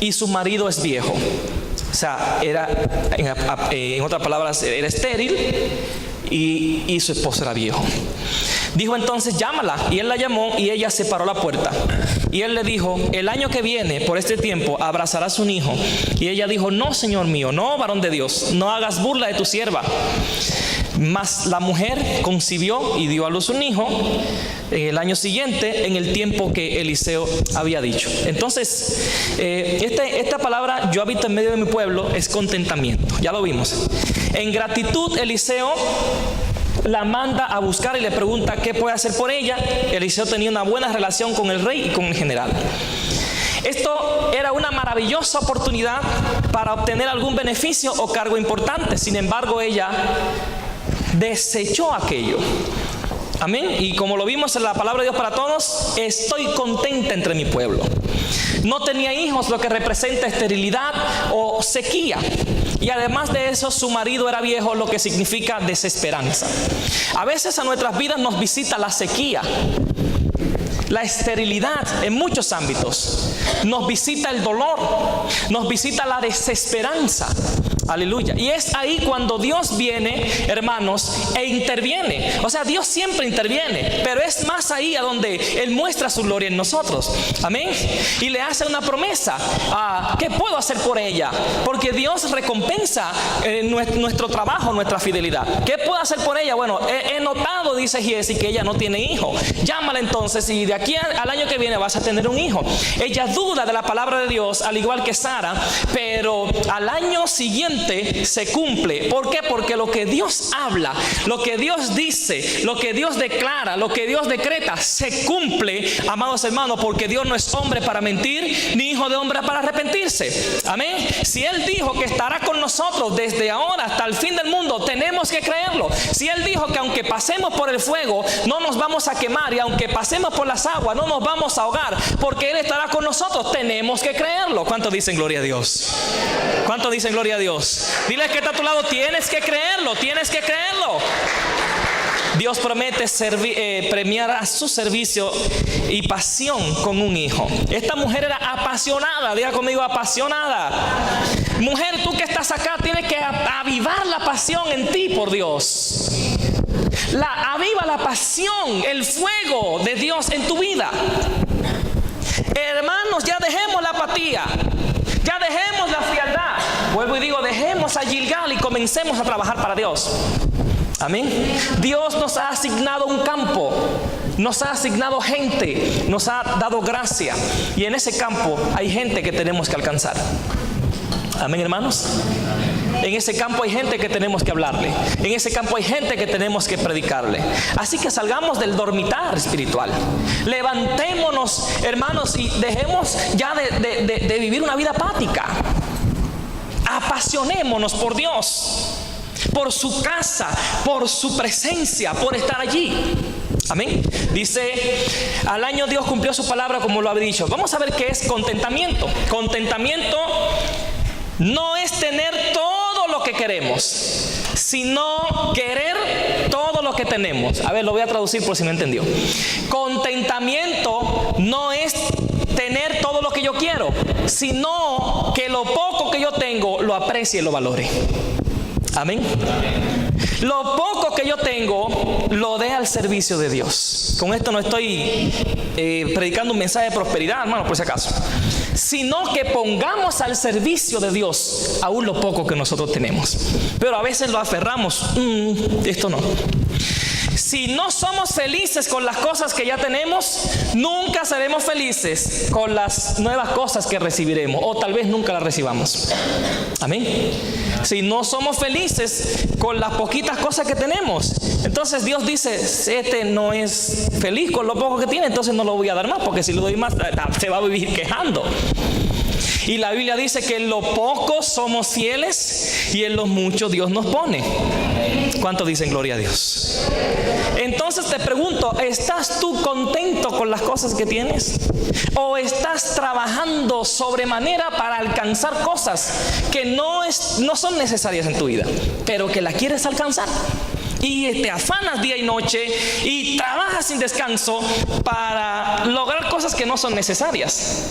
y su marido es viejo. O sea, era, en otras palabras, era estéril y su esposo era viejo. Dijo entonces: llámala. Y él la llamó y ella se paró a la puerta. Y él le dijo: el año que viene, por este tiempo, abrazarás un hijo. Y ella dijo: no, señor mío, no, varón de Dios, no hagas burla de tu sierva. Mas la mujer concibió y dio a luz un hijo en el año siguiente, en el tiempo que Eliseo había dicho. Entonces, esta palabra, yo habito en medio de mi pueblo, es contentamiento. Ya lo vimos. En gratitud, Eliseo la manda a buscar y le pregunta qué puede hacer por ella. Eliseo tenía una buena relación con el rey y con el general. Esto era una maravillosa oportunidad para obtener algún beneficio o cargo importante. Sin embargo, ella desechó aquello. Amén. Y como lo vimos en la palabra de Dios para todos, estoy contenta entre mi pueblo. No tenía hijos, lo que representa esterilidad o sequía. Y además de eso, su marido era viejo, lo que significa desesperanza. A veces a nuestras vidas nos visita la sequía, la esterilidad en muchos ámbitos. Nos visita el dolor, nos visita la desesperanza. Aleluya. Y es ahí cuando Dios viene, hermanos, e interviene. O sea, Dios siempre interviene, pero es más ahí a donde Él muestra su gloria en nosotros. Amén. Y le hace una promesa. ¿Qué puedo hacer por ella? Porque Dios recompensa nuestro trabajo, nuestra fidelidad. ¿Qué puedo hacer por ella? Bueno, he notado, dice Giezi, que ella no tiene hijo. Llámala entonces y de aquí al año que viene vas a tener un hijo. Ella duda de la palabra de Dios, al igual que Sara, pero al año siguiente se cumple. ¿Por qué? Porque lo que Dios habla, lo que Dios dice, lo que Dios declara, lo que Dios decreta, se cumple, amados hermanos, porque Dios no es hombre para mentir, ni hijo de hombre para arrepentirse. Amén. Si Él dijo que estará con nosotros desde ahora hasta el fin del mundo, tenemos que creerlo. Si Él dijo que aunque pasemos por el fuego, no nos vamos a quemar, y aunque pasemos por las aguas, no nos vamos a ahogar, porque Él estará con nosotros, tenemos que creerlo. ¿Cuántos dicen gloria a Dios? ¿Cuántos dicen gloria a Dios? Dile que está a tu lado: tienes que creerlo, tienes que creerlo. Dios promete premiar a su servicio y pasión con un hijo. Esta mujer era apasionada. Diga conmigo: apasionada. Mujer, tú que estás acá, tienes que avivar la pasión en ti por Dios. Aviva la pasión, el fuego de Dios en tu vida. Hermanos, ya dejemos la apatía, ya dejemos la frialdad. Vuelvo y digo, dejemos a Gilgal y comencemos a trabajar para Dios. Amén. Dios nos ha asignado un campo, nos ha asignado gente, nos ha dado gracia, y en ese campo hay gente que tenemos que alcanzar. Amén, hermanos. En ese campo hay gente que tenemos que hablarle. En ese campo hay gente que tenemos que predicarle. Así que salgamos del dormitorio espiritual. Levantémonos, hermanos, y dejemos ya de vivir una vida apática. Apasionémonos por Dios, por su casa, por su presencia, por estar allí. Amén. Dice: al año Dios cumplió su palabra, como lo había dicho. Vamos a ver qué es contentamiento. Contentamiento no es tener todo lo que queremos, sino querer todo lo que tenemos. A ver, lo voy a traducir por si no entendió. Contentamiento no es tener todo lo que yo quiero, sino que lo poco que yo tengo lo aprecie y lo valore. Amén. Lo poco que yo tengo lo dé al servicio de Dios. Con esto no estoy predicando un mensaje de prosperidad, hermano, por si acaso, sino que pongamos al servicio de Dios aún lo poco que nosotros tenemos. Pero a veces lo aferramos. Esto no. Si no somos felices con las cosas que ya tenemos, nunca seremos felices con las nuevas cosas que recibiremos, o tal vez nunca las recibamos. Amén. Si no somos felices con las poquitas cosas que tenemos, entonces Dios dice: este no es feliz con lo poco que tiene, entonces no lo voy a dar más, porque si le doy más se va a vivir quejando. Y la Biblia dice que en lo poco somos fieles y en lo mucho Dios nos pone. ¿Cuántos dicen gloria a Dios? Entonces te pregunto, ¿estás tú contento con las cosas que tienes? ¿O estás trabajando sobremanera para alcanzar cosas que no son necesarias en tu vida, pero que las quieres alcanzar? Y te afanas día y noche y trabajas sin descanso para lograr cosas que no son necesarias.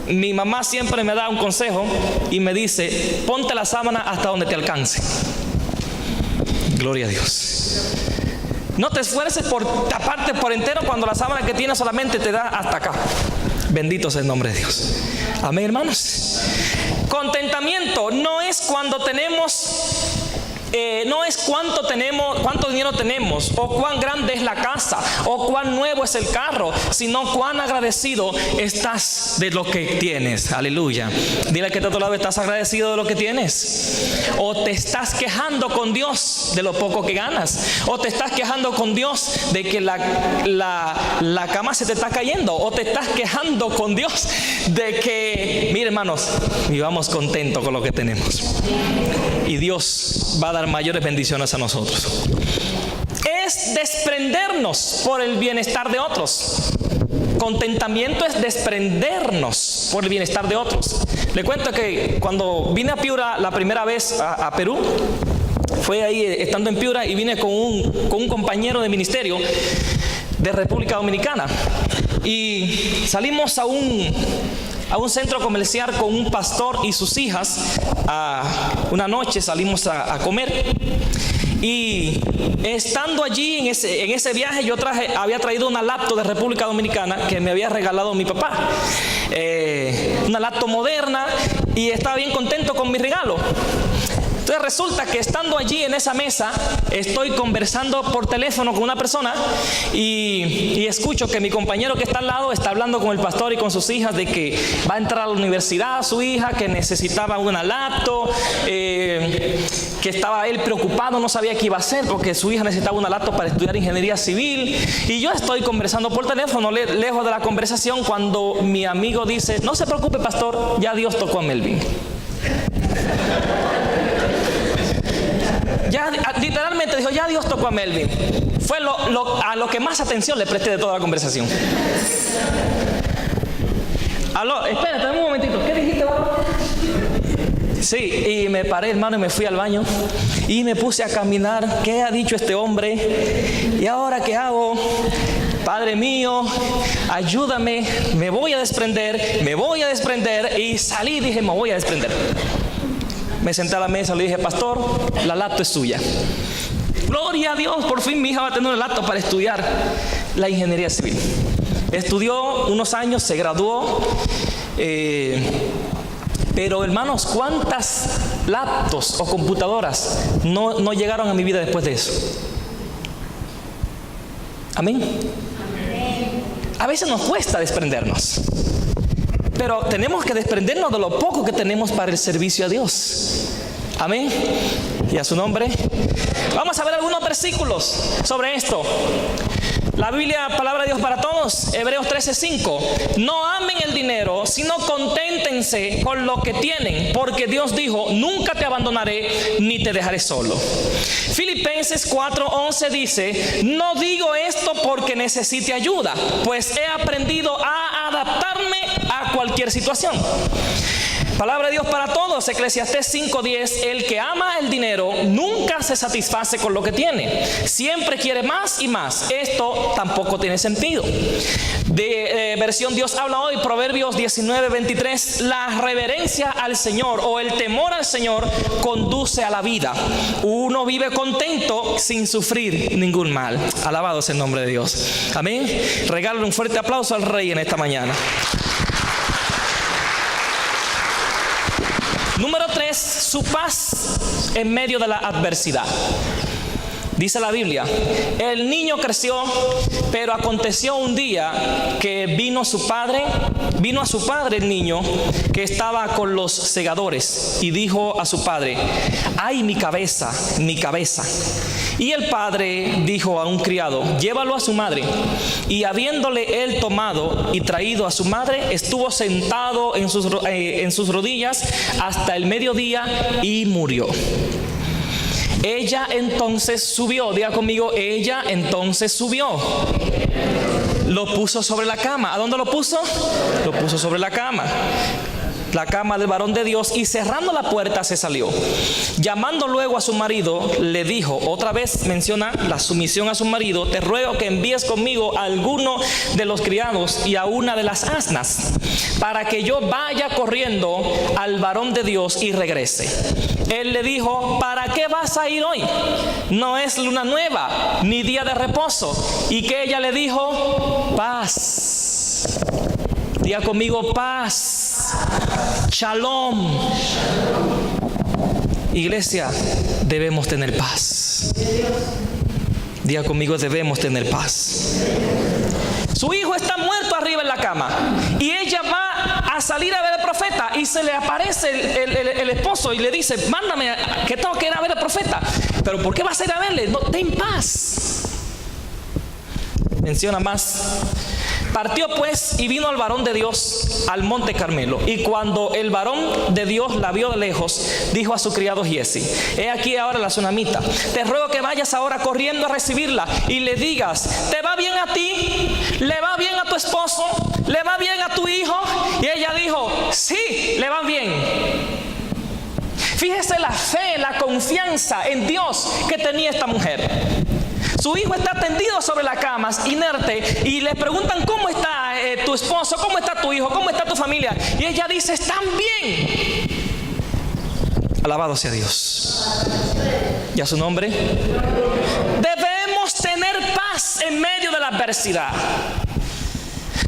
Mi mamá siempre me da un consejo y me dice: ponte la sábana hasta donde te alcance. Gloria a Dios. No te esfuerces por taparte por entero cuando la sábana que tienes solamente te da hasta acá. Bendito sea el nombre de Dios. Amén, hermanos. Contentamiento no es cuando tenemos, no es cuánto dinero tenemos, o cuán grande es la casa, o cuán nuevo es el carro, sino cuán agradecido estás de lo que tienes. Aleluya. Dile al que está a tu lado: ¿estás agradecido de lo que tienes? ¿O te estás quejando con Dios de lo poco que ganas? ¿O te estás quejando con Dios de que la cama se te está cayendo? ¿O te estás quejando con Dios de que, mire, hermanos, vivamos contentos con lo que tenemos? Y Dios va a dar mayores bendiciones a nosotros. Es desprendernos por el bienestar de otros. Contentamiento es desprendernos por el bienestar de otros. Le cuento que cuando vine a Piura la primera vez a Perú, fue ahí estando en Piura, y vine con un compañero de ministerio de República Dominicana, y salimos a un centro comercial con un pastor y sus hijas. Una noche salimos a comer, y estando allí en ese viaje, yo había traído una laptop de República Dominicana que me había regalado mi papá, una laptop moderna, y estaba bien contento con mi regalo. Entonces resulta que estando allí en esa mesa, estoy conversando por teléfono con una persona, y escucho que mi compañero que está al lado está hablando con el pastor y con sus hijas de que va a entrar a la universidad su hija, que necesitaba una laptop, que estaba él preocupado, no sabía qué iba a hacer porque su hija necesitaba una laptop para estudiar ingeniería civil. Y yo estoy conversando por teléfono, lejos de la conversación, cuando mi amigo dice: no se preocupe, pastor, ya Dios tocó a Melvin. Ya, literalmente dijo: ya Dios tocó a Melvin. Fue a lo que más atención le presté de toda la conversación. Aló, espérate un momentito. ¿Qué dijiste, hermano? Sí, y me paré, hermano, y me fui al baño y me puse a caminar. ¿Qué ha dicho este hombre? ¿Y ahora qué hago? Padre mío, ayúdame, me voy a desprender. Y salí, dije: me voy a desprender. Me senté a la mesa, le dije: pastor, la laptop es suya. Gloria a Dios, por fin mi hija va a tener una laptop para estudiar la ingeniería civil. Estudió unos años, se graduó, pero hermanos, ¿cuántas laptops o computadoras no llegaron a mi vida después de eso? Amén. A veces nos cuesta desprendernos, pero tenemos que desprendernos de lo poco que tenemos para el servicio a Dios. Amén. Y a su nombre. Vamos a ver algunos versículos sobre esto. La Biblia, palabra de Dios para todos, Hebreos 13:5. No amen el dinero, sino conténtense con lo que tienen, porque Dios dijo: nunca te abandonaré ni te dejaré solo. Filipenses 4:11 dice: no digo esto porque necesite ayuda, pues he aprendido a adaptarme a cualquier situación. Palabra de Dios para todos, Eclesiastés 5:10. El que ama el dinero nunca se satisface con lo que tiene, siempre quiere más y más. Esto tampoco tiene sentido. Versión Dios habla hoy, Proverbios 19:23. La reverencia al Señor, o el temor al Señor, conduce a la vida. Uno vive contento sin sufrir ningún mal. Alabado sea el nombre de Dios. Amén. Regálale un fuerte aplauso al Rey en esta mañana. Número 3, su paz en medio de la adversidad. Dice la Biblia, el niño creció, pero aconteció un día que vino a su padre el niño que estaba con los segadores, y dijo a su padre: ¡ay, mi cabeza, mi cabeza! Y el padre dijo a un criado: llévalo a su madre. Y habiéndole él tomado y traído a su madre, estuvo sentado en sus rodillas hasta el mediodía y murió. Ella entonces subió, diga conmigo, ella entonces subió. Lo puso sobre la cama. ¿A dónde lo puso? Lo puso sobre la cama del varón de Dios, y cerrando la puerta se salió. Llamando luego a su marido, le dijo, otra vez menciona la sumisión a su marido: te ruego que envíes conmigo a alguno de los criados y a una de las asnas, para que yo vaya corriendo al varón de Dios y regrese. Él le dijo: ¿para qué vas a ir hoy? No es luna nueva, ni día de reposo. Y que ella le dijo: paz. Diga conmigo: paz. Shalom. Iglesia, debemos tener paz. Diga conmigo: debemos tener paz. Su hijo está muerto arriba en la cama, y ella va a salir a ver al profeta, y se le aparece el esposo y le dice: mándame, que tengo que ir a ver al profeta. ¿Pero por qué vas a ir a verle? No, ten paz. Menciona más. Partió pues y vino al varón de Dios al monte Carmelo. Y cuando el varón de Dios la vio de lejos, dijo a su criado Giesi: he aquí ahora la tsunamita. Te ruego que vayas ahora corriendo a recibirla y le digas: ¿te va bien a ti? ¿Le va bien a tu esposo? ¿Le va bien a tu hijo? Y ella dijo: sí, le va bien. Fíjese la fe, la confianza en Dios que tenía esta mujer. Su hijo está tendido sobre la cama, inerte, y le preguntan: ¿cómo está tu esposo? ¿Cómo está tu hijo? ¿Cómo está tu familia? Y ella dice: están bien. Alabado sea Dios. ¿Y a su nombre? Debemos tener paz en medio de la adversidad.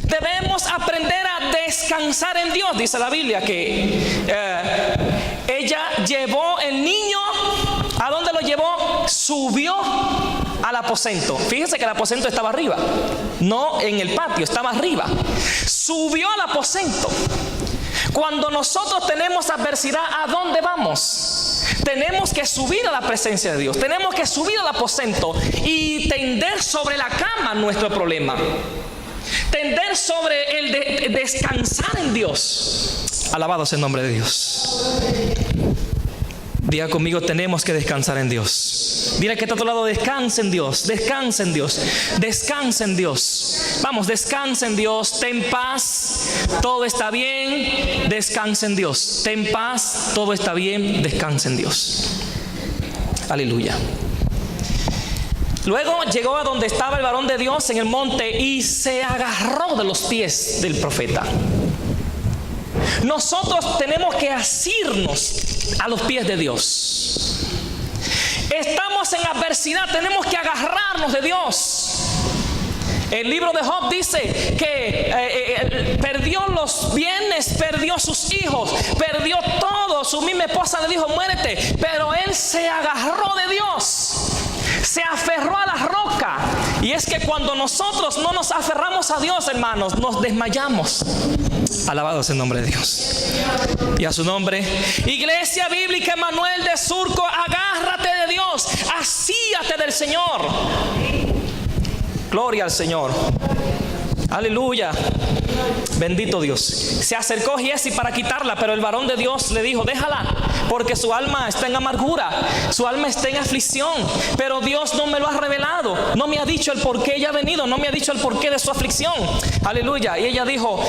Debemos aprender a descansar en Dios. Dice la Biblia que ella llevó el niño. ¿A dónde lo llevó? Subió al aposento. Fíjense que el aposento estaba arriba, no en el patio, estaba arriba. Subió al aposento. Cuando nosotros tenemos adversidad, ¿a dónde vamos? Tenemos que subir a la presencia de Dios. Tenemos que subir al aposento y tender sobre la cama nuestro problema. Tender sobre el descansar en Dios. Alabado sea el nombre de Dios. Diga conmigo: tenemos que descansar en Dios. Dile que está a tu lado: descansa en Dios, descansa en Dios, descansa en Dios. Vamos, descansa en Dios, ten paz, todo está bien, descansa en Dios. Ten paz, todo está bien, descansa en Dios. Aleluya. Luego llegó a donde estaba el varón de Dios en el monte y se agarró de los pies del profeta. Nosotros tenemos que asirnos a los pies de Dios. Estamos en adversidad, tenemos que agarrarnos de Dios. El libro de Job dice que perdió los bienes, perdió sus hijos, perdió todo. Su misma esposa le dijo: muérete. Pero él se agarró de Dios, se aferró a la roca. Y es que cuando nosotros no nos aferramos a Dios, hermanos, nos desmayamos. Alabado sea el nombre de Dios. Y a su nombre. Iglesia Bíblica Emanuel de Surco, agárrate de Dios, asíate del Señor. Gloria al Señor. Aleluya. Bendito Dios. Se acercó Giesi para quitarla, pero el varón de Dios le dijo: déjala, porque su alma está en amargura, su alma está en aflicción. Pero Dios no me lo ha revelado, no me ha dicho el por qué ella ha venido, no me ha dicho el porqué de su aflicción. Aleluya. Y ella dijo: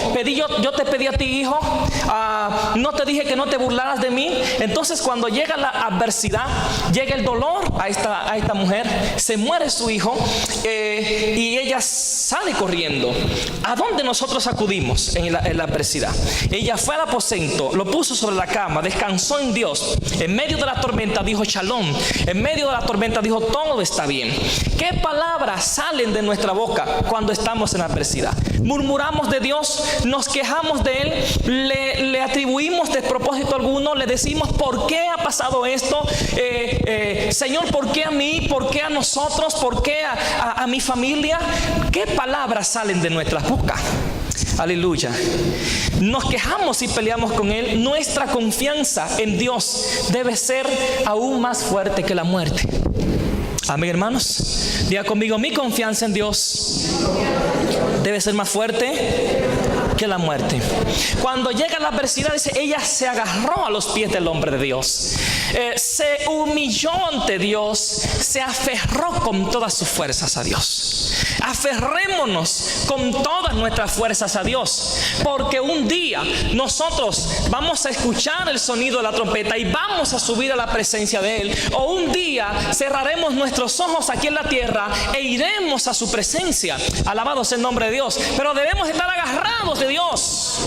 yo te pedí a ti, hijo, no te dije que no te burlaras de mí. Entonces, cuando llega la adversidad, llega el dolor a esta mujer, se muere su hijo, y ella sale corriendo. ¿A dónde nosotros acudimos en la adversidad? Ella fue al aposento, lo puso sobre la cama, descansó en Dios. En medio de la tormenta dijo shalom. En medio de la tormenta dijo: todo está bien. ¿Qué palabras salen de nuestra boca cuando estamos en adversidad? murmuramos de Dios, nos quejamos de Él, le atribuimos despropósito alguno, le decimos: ¿por qué ha pasado esto? Señor, ¿por qué a mí? ¿Por qué a nosotros? ¿Por qué a mi familia? ¿Qué palabras salen de nuestras bocas? Aleluya. Nos quejamos y peleamos con Él. Nuestra confianza en Dios debe ser aún más fuerte que la muerte. Amén, hermanos. Diga conmigo: mi confianza en Dios debe ser más fuerte que la muerte. Cuando llega la adversidad, dice, ella se agarró a los pies del hombre de Dios, se humilló ante Dios, se aferró con todas sus fuerzas a Dios. Aferrémonos con todas nuestras fuerzas a Dios, porque un día nosotros vamos a escuchar el sonido de la trompeta y vamos a subir a la presencia de Él, o un día cerraremos nuestros ojos aquí en la tierra e iremos a su presencia. Alabado sea el nombre de Dios. Pero debemos estar agarrados de Dios.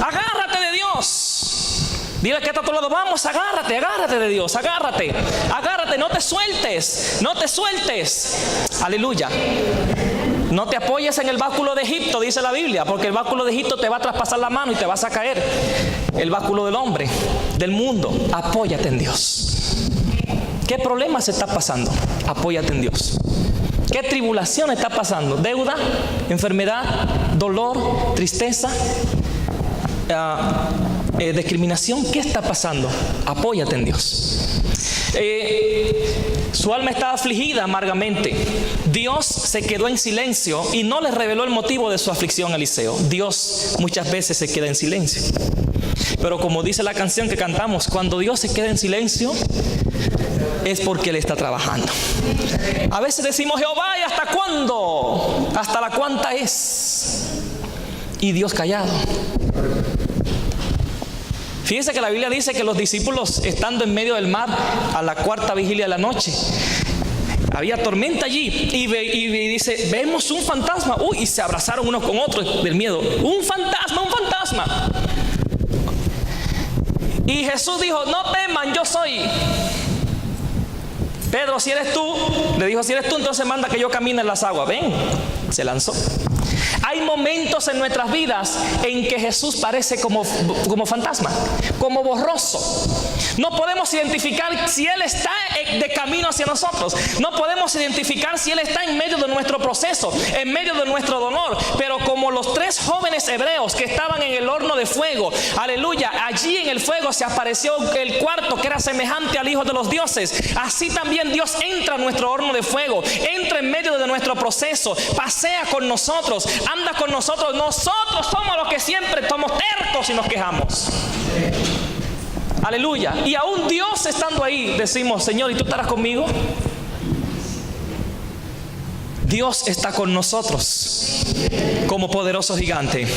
Agárrate de Dios. Dile que está a tu lado: vamos, agárrate de Dios, agárrate, no te sueltes. Aleluya. No te apoyes en el báculo de Egipto, dice la Biblia, porque el báculo de Egipto te va a traspasar la mano y te vas a caer. El báculo del hombre, del mundo. Apóyate en Dios. ¿Qué problemas está pasando? Apóyate en Dios. ¿Qué tribulación está pasando? ¿Deuda? ¿Enfermedad? ¿Dolor? ¿Tristeza? ¿Discriminación? ¿Qué está pasando? Apóyate en Dios. Su alma estaba afligida amargamente. Dios se quedó en silencio y no le reveló el motivo de su aflicción a Eliseo. Dios muchas veces se queda en silencio. Pero como dice la canción que cantamos, cuando Dios se queda en silencio es porque Él está trabajando. A veces decimos: Jehová, ¿y hasta cuándo? ¿Hasta la cuánta es? Y Dios callado. Fíjense que la Biblia dice que los discípulos, estando en medio del mar a la cuarta vigilia de la noche, había tormenta allí y dice: vemos un fantasma. Y se abrazaron unos con otros del miedo. Un fantasma. Y Jesús dijo: no teman, yo soy. Pedro, si eres tú, le dijo: si eres tú, entonces manda que yo camine en las aguas. Ven, se lanzó. Hay momentos en nuestras vidas en que Jesús parece como fantasma, como borroso. No podemos identificar si Él está de camino hacia nosotros. No podemos identificar si Él está en medio de nuestro proceso, en medio de nuestro dolor. Pero como los 3 jóvenes hebreos que estaban en el horno de fuego, aleluya, allí en el fuego se apareció el cuarto que era semejante al Hijo de los dioses. Así también Dios entra a nuestro horno de fuego, entra en medio de nuestro proceso, pasea con nosotros, anda con nosotros. Nosotros somos los que siempre somos tercos y nos quejamos. Aleluya. Y aún Dios estando ahí decimos: Señor, ¿y tú estarás conmigo? Dios está con nosotros como poderoso gigante.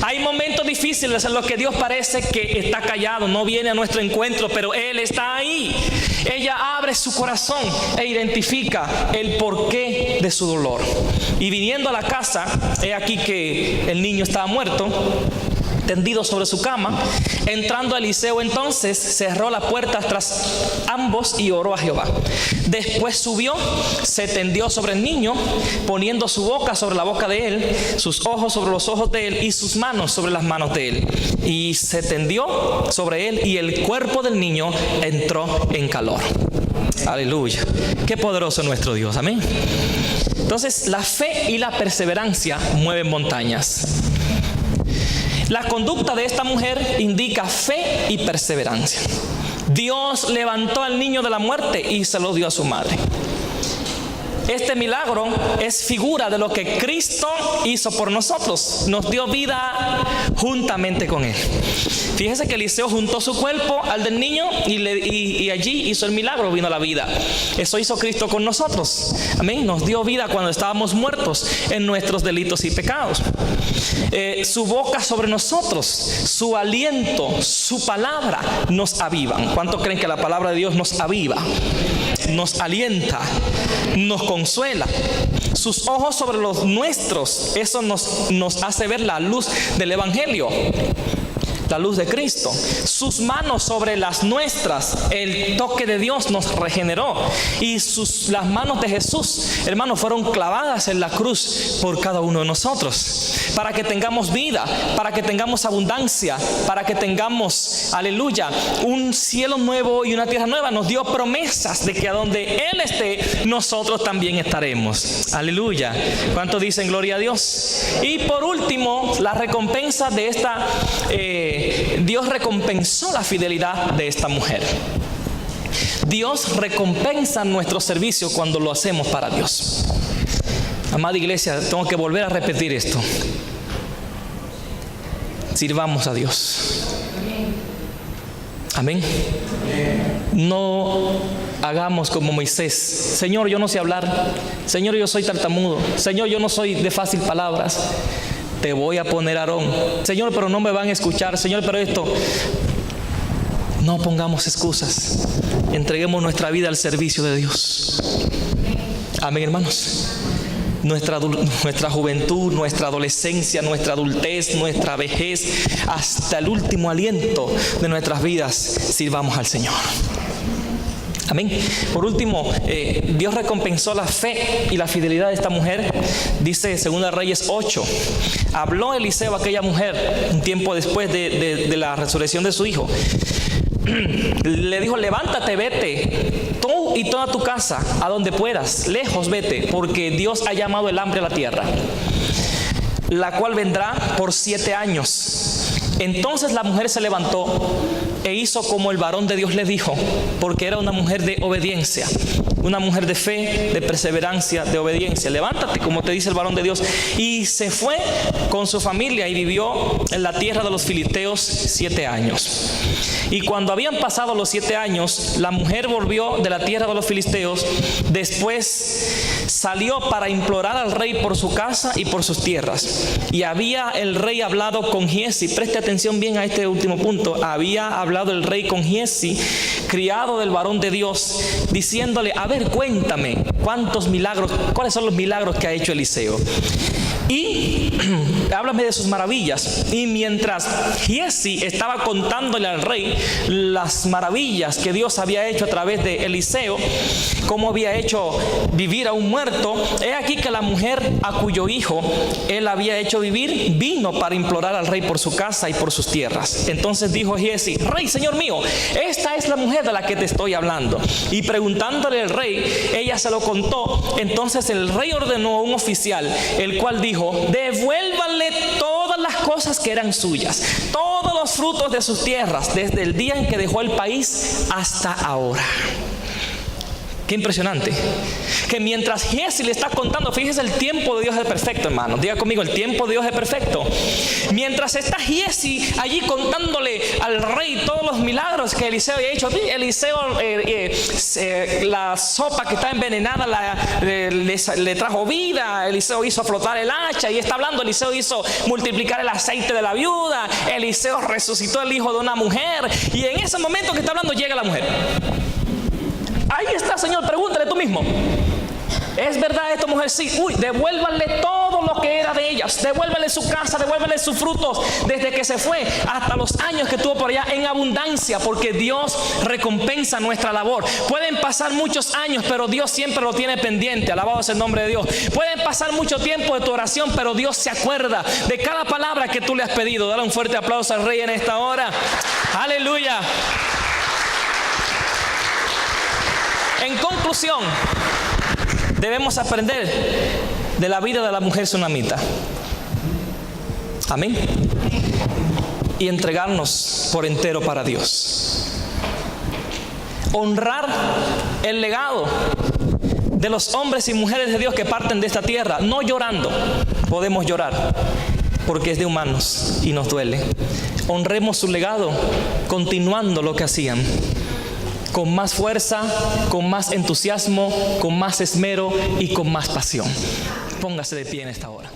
Hay momentos difíciles en los que Dios parece que está callado, no viene a nuestro encuentro, pero Él está ahí. Ella abre su corazón e identifica el porqué de su dolor. Y viniendo a la casa, he aquí que el niño estaba muerto, tendido sobre su cama. Entrando Eliseo entonces cerró la puerta tras ambos y oró a Jehová. Después subió, se tendió sobre el niño, poniendo su boca sobre la boca de él, sus ojos sobre los ojos de él y sus manos sobre las manos de él. Y se tendió sobre él y el cuerpo del niño entró en calor. Aleluya. Qué poderoso nuestro Dios. Amén. Entonces, la fe y la perseverancia mueven montañas. La conducta de esta mujer indica fe y perseverancia. Dios levantó al niño de la muerte y se lo dio a su madre. Este milagro es figura de lo que Cristo hizo por nosotros. Nos dio vida juntamente con Él. Fíjese que Eliseo juntó su cuerpo al del niño y allí hizo el milagro, vino la vida. Eso hizo Cristo con nosotros. Amén. Nos dio vida cuando estábamos muertos en nuestros delitos y pecados. Su boca sobre nosotros, su aliento, su palabra nos avivan. ¿Cuántos creen que la palabra de Dios nos aviva? Nos alienta, nos consuela. Sus ojos sobre los nuestros, eso nos hace ver la luz del Evangelio. la luz de Cristo, sus manos sobre las nuestras, el toque de Dios nos regeneró, y las manos de Jesús, hermanos, fueron clavadas en la cruz por cada uno de nosotros, para que tengamos vida, para que tengamos abundancia, para que tengamos, aleluya, un cielo nuevo y una tierra nueva. Nos dio promesas de que a donde Él esté, nosotros también estaremos. Aleluya. ¿Cuántos dicen gloria a Dios? Y por último, la recompensa de esta, Dios recompensó la fidelidad de esta mujer. Dios recompensa nuestro servicio cuando lo hacemos para Dios. Amada iglesia, tengo que volver a repetir esto. Sirvamos a Dios. Amén. No hagamos como Moisés. Señor, yo no sé hablar. Señor, yo soy tartamudo. Señor, yo no soy de fácil palabras. Te voy a poner Aarón. Señor, pero no me van a escuchar. Señor, pero esto. No pongamos excusas. Entreguemos nuestra vida al servicio de Dios. Amén, hermanos. Nuestra juventud, nuestra adolescencia, nuestra adultez, nuestra vejez, hasta el último aliento de nuestras vidas, sirvamos al Señor. Amén. Por último, Dios recompensó la fe y la fidelidad de esta mujer. Dice 2 Reyes 8. Habló Eliseo a aquella mujer un tiempo después de la resurrección de su hijo. Le dijo: levántate, vete, tú y toda tu casa, a donde puedas, lejos vete, porque Dios ha llamado el hambre a la tierra, la cual vendrá por 7 años. Entonces la mujer se levantó e hizo como el varón de Dios le dijo, porque era una mujer de obediencia, una mujer de fe, de perseverancia, de obediencia. Levántate, como te dice el varón de Dios. Y se fue con su familia y vivió en la tierra de los filisteos 7 años. Y cuando habían pasado los 7 años, la mujer volvió de la tierra de los filisteos. Después salió para implorar al rey por su casa y por sus tierras. Y había el rey hablado con Giezi. Preste atención bien a este último punto. Había hablado el rey con Giezi, criado del varón de Dios, diciéndole: a ver, cuéntame, ¿cuántos milagros, cuáles son los milagros que ha hecho Eliseo? Y háblame de sus maravillas. Y mientras Giezi estaba contándole al rey las maravillas que Dios había hecho a través de Eliseo, cómo había hecho vivir a un muerto, he aquí que la mujer a cuyo hijo él había hecho vivir vino para implorar al rey por su casa y por sus tierras. Entonces dijo Giezi: rey, señor mío, esta es la mujer de la que te estoy hablando. Y preguntándole el rey, ella se lo contó. Entonces el rey ordenó a un oficial, el cual dijo: devuélvanle todas las cosas que eran suyas, todos los frutos de sus tierras, desde el día en que dejó el país hasta ahora. Qué impresionante. Que mientras Giezi le está contando, fíjese, el tiempo de Dios es perfecto, hermano. Diga conmigo: el tiempo de Dios es perfecto. Mientras está Giezi allí contándole al rey todos los milagros que Eliseo había hecho. Eliseo, la sopa que está envenenada le trajo vida. Eliseo hizo flotar el hacha. Y está hablando, Eliseo hizo multiplicar el aceite de la viuda. Eliseo resucitó el hijo de una mujer. Y en ese momento que está hablando, llega la mujer. Ahí está, Señor, pregúntale tú mismo: ¿es verdad esto, mujer? Sí. Devuélvanle todo lo que era de ellas. Devuélvanle su casa, devuélvanle sus frutos desde que se fue hasta los años que tuvo por allá en abundancia, porque Dios recompensa nuestra labor. Pueden pasar muchos años, pero Dios siempre lo tiene pendiente. Alabado sea el nombre de Dios. Pueden pasar mucho tiempo de tu oración, pero Dios se acuerda de cada palabra que tú le has pedido. Dale un fuerte aplauso al Rey en esta hora. Aleluya. En conclusión, debemos aprender de la vida de la mujer sunamita. Amén. Y entregarnos por entero para Dios. Honrar el legado de los hombres y mujeres de Dios que parten de esta tierra, no llorando. Podemos llorar porque es de humanos y nos duele. Honremos su legado continuando lo que hacían, con más fuerza, con más entusiasmo, con más esmero y con más pasión. Póngase de pie en esta hora.